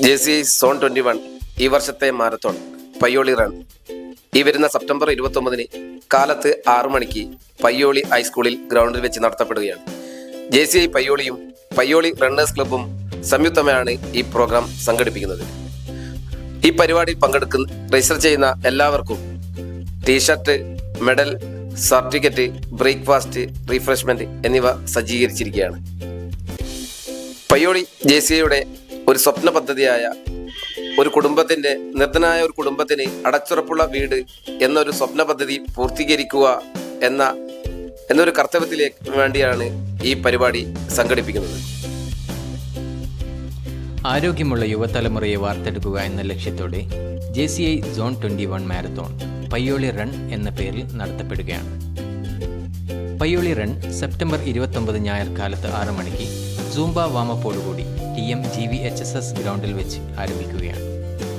JCI zone 21 ഈ വർഷത്തെ marathon Payyoli run ഈ വരുന്ന സെപ്റ്റംബർ 29 കാലത്ത് 6 മണിക്ക് പയ്യോളി ഹൈസ്കൂളിൽ ഗ്രൗണ്ടിൽ വെച്ച് നടത്തപ്പെടുകയാണ്. JCI പയ്യോളിയും പയ്യോളി റണ്ണേഴ്സ് ക്ലബ്ബും സംയുക്തമായാണ് ഈ പ്രോഗ്രാം സംഘടിപ്പിക്കുന്നത്. ഈ പരിപാടിയിൽ രജിസ്റ്റർ ചെയ്യുന്ന എല്ലാവർക്കും T shirt, medal, certificate, breakfast, refreshment എന്നിവ സജ്ജീകരിച്ചിരിക്കുകയാണ്. പയ്യോളി JCIയുടെ ഒരു സ്വപ്ന പദ്ധതിയായ നിർദ്ധനായ ഒരു കുടുംബത്തിന് അടച്ചുറപ്പുള്ള വീട് എന്നൊരു സ്വപ്ന പദ്ധതി പൂർത്തീകരിക്കുക എന്നൊരു കർത്തവ്യത്തിലേക്ക് വേണ്ടിയാണ് ഈ പരിപാടി സംഘടിപ്പിക്കുന്നത്. ആരോഗ്യമുള്ള യുവതലമുറയെ വാർത്തെടുക്കുക എന്ന ലക്ഷ്യത്തോടെ JCI zone 21 marathon Payyoli run എന്ന പേരിൽ നടത്തപ്പെടുകയാണ്. പയ്യോളി റൺ സെപ്റ്റംബർ 29 ഞായർ കാലത്ത് 6 മണിക്ക് സൂംബ വാമപ്പോടുകൂടി TM GVHSS ഗ്രൗണ്ടിൽ വെച്ച് ആരംഭിക്കുകയാണ്.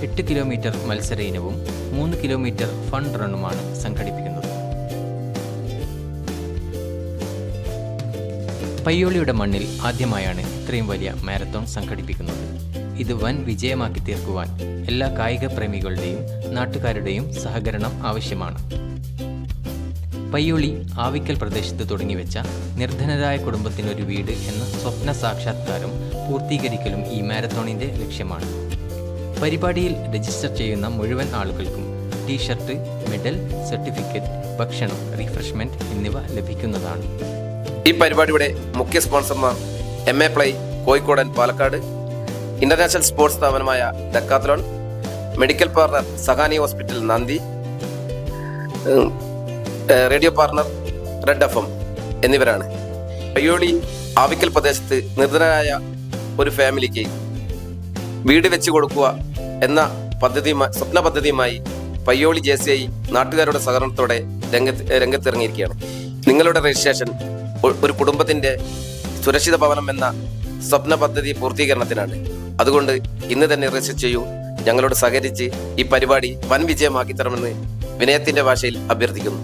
8 കിലോമീറ്റർ മത്സര ഇനവും 3 കിലോമീറ്റർ ഫൺ റണ്ണുമാണ് സംഘടിപ്പിക്കുന്നത്. പയ്യോളിയുടെ മണ്ണിൽ ആദ്യമായാണ് ഇത്രയും വലിയ മാരത്തോൺ സംഘടിപ്പിക്കുന്നത്. ഇത് വൻ വിജയമാക്കി തീർക്കുവാൻ എല്ലാ കായിക പ്രേമികളുടെയും നാട്ടുകാരുടെയും സഹകരണം ആവശ്യമാണ്. പയ്യോളി ആവിക്കൽ പ്രദേശത്ത് തുടങ്ങിവെച്ച നിർധനരായ കുടുംബത്തിനൊരു വീട് എന്ന സ്വപ്ന സാക്ഷാത്കാരം പൂർത്തീകരിക്കലും ഈ മാരത്തോണിൻ്റെ ലക്ഷ്യമാണ്. പരിപാടിയിൽ രജിസ്റ്റർ ചെയ്യുന്ന മുഴുവൻ ആളുകൾക്കും ടീഷർട്ട്, മെഡൽ, സർട്ടിഫിക്കറ്റ്, ഭക്ഷണം, റീഫ്രഷ്മെന്റ് എന്നിവ ലഭിക്കുന്നതാണ്. ഈ പരിപാടിയുടെ മുഖ്യ സ്പോൺസർമാർ MA ply Kozhikode and Palakkad, international sports സ്ഥാപനമായ Decathlon, medical partner Sahani hospital നന്ദി, റേഡിയോ പാർട്ണർ റെഡ് FM എന്നിവരാണ്. പയ്യോളി ആവിക്കൽ പ്രദേശത്ത് നിർധനരായ ഒരു ഫാമിലിക്ക് വീട് വെച്ച് കൊടുക്കുക എന്ന സ്വപ്ന പദ്ധതിയുമായി പയ്യോളി JCI നാട്ടുകാരുടെ സഹകരണത്തോടെ രംഗത്തിറങ്ങിയിരിക്കുകയാണ്. നിങ്ങളുടെ രജിസ്ട്രേഷൻ ഒരു കുടുംബത്തിന്റെ സുരക്ഷിത ഭവനം എന്ന സ്വപ്ന പദ്ധതി പൂർത്തീകരണത്തിനാണ്. അതുകൊണ്ട് ഇന്ന് തന്നെ രജിസ്റ്റർ ചെയ്യൂ. ഞങ്ങളോട് സഹകരിച്ച് ഈ പരിപാടി വൻ വിജയമാക്കി തരണമെന്ന് വിനയത്തിന്റെ ഭാഷയിൽ അഭ്യർത്ഥിക്കുന്നു.